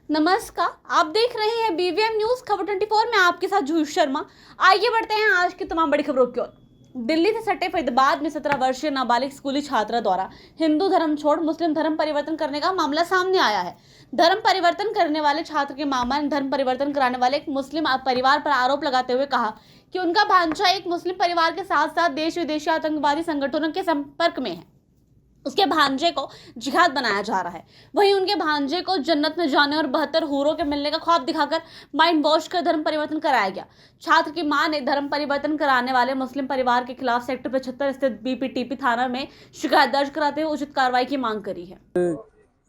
नमस्कार, आप देख रहे हैं बीवीएम न्यूज खबर 24 में आपके साथ जूही शर्मा। आइए बढ़ते हैं आज की तमाम बड़ी खबरों की ओर। दिल्ली से सटे फरीदाबाद में 17 वर्षीय नाबालिग स्कूली छात्रा द्वारा हिंदू धर्म छोड़ मुस्लिम धर्म परिवर्तन करने का मामला सामने आया है। धर्म परिवर्तन करने वाले छात्र के मामा ने धर्म परिवर्तन कराने वाले एक मुस्लिम परिवार पर आरोप लगाते हुए कहा कि उनका भांजा एक मुस्लिम परिवार के साथ साथ देश विदेशी आतंकवादी संगठनों के संपर्क में है। उसके भांजे को जिहाद बनाया जा रहा है। वहीं उनके भांजे को जन्नत में जाने और 72 हूरों के मिलने का ख्वाब दिखाकर माइंड वॉश कर धर्म परिवर्तन कराया गया। छात्र की मां ने धर्म परिवर्तन कराने वाले मुस्लिम परिवार के खिलाफ सेक्टर 75 स्थित बीपीटीपी थाना में शिकायत दर्ज कराते हुए उचित कार्रवाई की मांग करी है।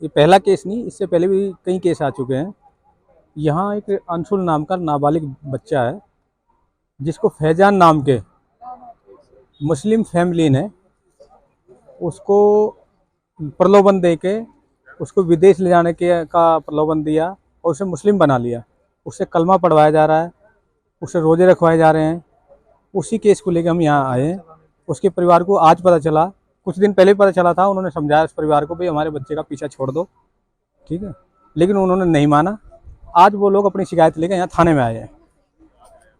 ये पहला केस नहीं, इससे पहले भी कई केस आ चुके हैं। यहाँ एक अंशुल नाम का नाबालिग बच्चा है जिसको फैजान नाम के मुस्लिम फैमिली ने उसको प्रलोभन दे के उसको विदेश ले जाने के का प्रलोभन दिया और उसे मुस्लिम बना लिया। उससे कलमा पढ़वाया जा रहा है, उससे रोजे रखवाए जा रहे हैं। उसी केस को लेकर हम यहाँ आए हैं। उसके परिवार को आज पता चला, कुछ दिन पहले पता चला था। उन्होंने समझाया उस परिवार को, भाई हमारे बच्चे का पीछा छोड़ दो, ठीक है, लेकिन उन्होंने नहीं माना। आज वो लोग अपनी शिकायत लेकर यहाँ थाने में आए हैं।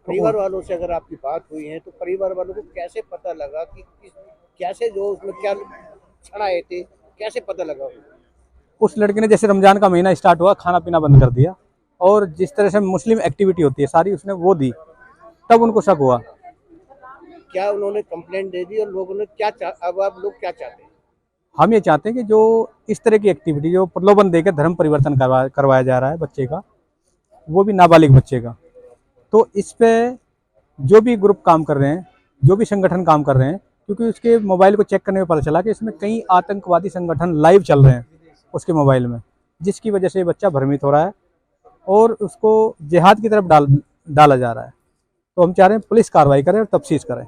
परिवार वालों से अगर आपकी बात हुई है तो परिवार वालों को कैसे पता लगा कि कैसे जो उसमें क्या क्षण आए थे, कैसे पता लगा? उस लड़के ने जैसे रमजान का महीना स्टार्ट हुआ, खाना पीना बंद कर दिया और जिस तरह से मुस्लिम एक्टिविटी होती है सारी उसने वो दी, तब उनको शक हुआ। क्या उन्होंने कंप्लेंट दे दी और लोगों ने अब आप लोग क्या चाहते हैं? हम ये चाहते हैं कि जो इस तरह की एक्टिविटी जो प्रलोभन देकर धर्म परिवर्तन करवाया जा रहा है बच्चे का, वो भी नाबालिग बच्चे का, तो इस पे जो भी ग्रुप काम कर रहे हैं, जो भी संगठन काम कर रहे हैं, क्योंकि उसके मोबाइल को चेक करने में पता चला कि इसमें कई आतंकवादी संगठन लाइव चल रहे हैं उसके मोबाइल में, जिसकी वजह से ये बच्चा भ्रमित हो रहा है और उसको जिहाद की तरफ डाला जा रहा है। तो हम चाह रहे हैं पुलिस कार्रवाई करे और तफ्तीश करे।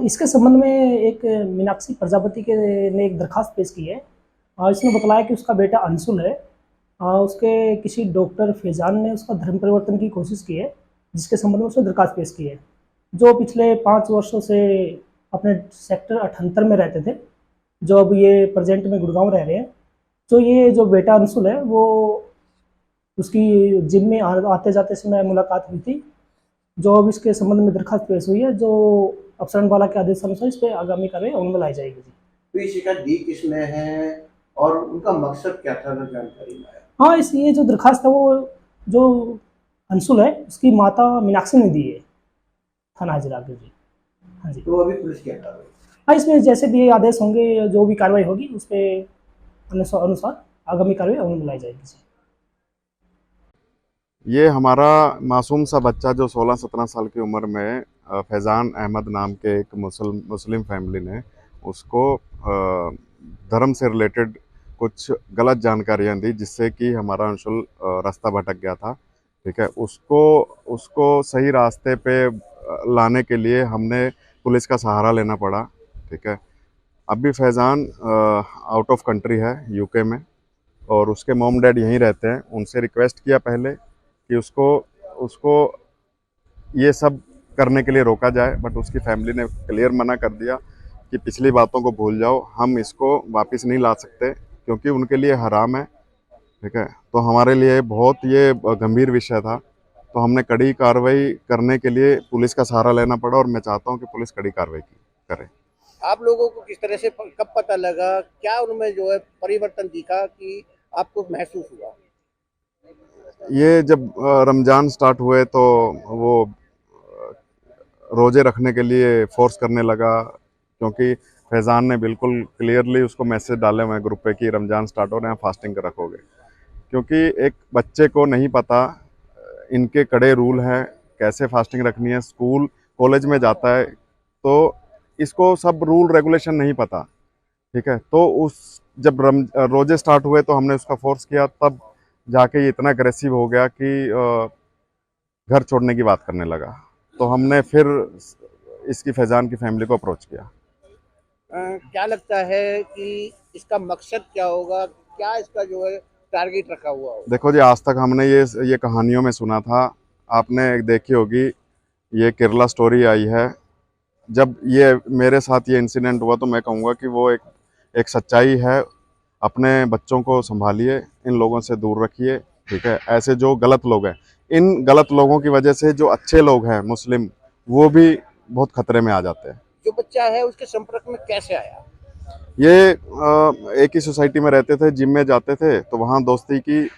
इसके संबंध में एक मीनाक्षी प्रजापति ने एक दरखास्त पेश की है। इसने बतलाया कि उसका बेटा अंशुल है, उसके किसी डॉक्टर फैजान ने उसका धर्म परिवर्तन की कोशिश की है, जिसके संबंध में उसने दरखास्त पेश की है। जो पिछले 5 वर्षों से अपने सेक्टर 78 में रहते थे, जो अब ये प्रेजेंट में गुड़गांव रह रहे हैं। तो ये जो बेटा अंशुल है वो उसकी जिम में आते जाते समय मुलाकात हुई थी, जो अब इसके संबंध में दरखास्त पेश हुई है, जो अपसरण वाला के आदेशानुसार इस पर आगामी कार्रवाई अमल में लाई जाएगी। तो ये शिकायत दी किसने है और उनका मकसद क्या था, जानकारी में आया? हाँ, ये जो दरखास्त है वो जो अंशुल है उसकी माता मीनाक्षी ने दी है थाना हाजिरा के जी। हाँ जी। तो अभी पुलिस क्या कार्रवाई? हाँ, इसमें जैसे भी आदेश होंगे, जो भी कार्रवाई होगी उस पर अनुसार आगामी कार्रवाई अमल में लाई जाएगी। ये हमारा मासूम सा बच्चा जो 16-17 साल की उम्र में फैज़ान अहमद नाम के एक मुस्लिम फैमिली ने उसको धर्म से रिलेटेड कुछ गलत जानकारियां दी, जिससे कि हमारा अंशुल रास्ता भटक गया था। ठीक है, उसको सही रास्ते पे लाने के लिए हमने पुलिस का सहारा लेना पड़ा। ठीक है, अभी फैज़ान आउट ऑफ कंट्री है, यूके में, और उसके मॉम डैड यहीं रहते हैं। उनसे रिक्वेस्ट किया पहले कि उसको ये सब करने के लिए रोका जाए, बट उसकी फैमिली ने क्लियर मना कर दिया कि पिछली बातों को भूल जाओ, हम इसको वापस नहीं ला सकते क्योंकि उनके लिए हराम है। ठीक है, तो हमारे लिए बहुत ये गंभीर विषय था, तो हमने कड़ी कार्रवाई करने के लिए पुलिस का सहारा लेना पड़ा और मैं चाहता हूँ कि पुलिस कड़ी कार्रवाई करे। आप लोगों को किस तरह से कब पता लगा, क्या उनमें जो है परिवर्तन दिखा कि आपको महसूस हुआ? ये जब रमज़ान स्टार्ट हुए तो वो रोज़े रखने के लिए फोर्स करने लगा, क्योंकि फैज़ान ने बिल्कुल क्लियरली उसको मैसेज डाले हुए ग्रुप पे कि रमज़ान स्टार्ट हो रहे हैं, फास्टिंग रखोगे। क्योंकि एक बच्चे को नहीं पता, इनके कड़े रूल हैं कैसे फास्टिंग रखनी है। स्कूल कॉलेज में जाता है तो इसको सब रूल रेगुलेशन नहीं पता। ठीक है, तो जब रोज़े स्टार्ट हुए तो हमने उसका फोर्स किया, तब जाके ये इतना अग्रेसिव हो गया कि घर छोड़ने की बात करने लगा। तो हमने फिर इसकी फैज़ान की फैमिली को अप्रोच किया। क्या लगता है कि इसका मकसद क्या होगा, क्या इसका जो है टारगेट रखा हुआ होगा? देखो जी, आज तक हमने ये कहानियों में सुना था, आपने देखी होगी, ये केरला स्टोरी आई है। जब ये मेरे साथ ये इंसिडेंट हुआ तो मैं कहूँगा कि वो एक सच्चाई है अपने बच्चों को संभालिए, इन लोगों से दूर रखिए, ठीक है। ऐसे जो गलत लोग हैं, इन गलत लोगों की वजह से जो अच्छे लोग हैं मुस्लिम, वो भी बहुत खतरे में आ जाते हैं। जो बच्चा है उसके संपर्क में कैसे आया? ये एक ही सोसाइटी में रहते थे, जिम में जाते थे, तो वहाँ दोस्ती की।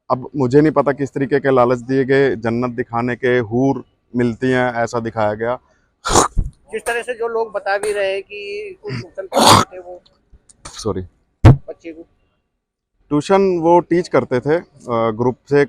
अब मुझे नहीं पता किस तरीके के लालच दिए गए, जन्नत दिखाने के, हूर मिलती हैं ऐसा दिखाया गया। जिस तरह से जो लोग बता भी रहे हैं कि कुछ ट्यूशन पढ़ाते थे वो सॉरी, बच्चे को, ट्यूशन वो टीच करते थे, ग्रुप से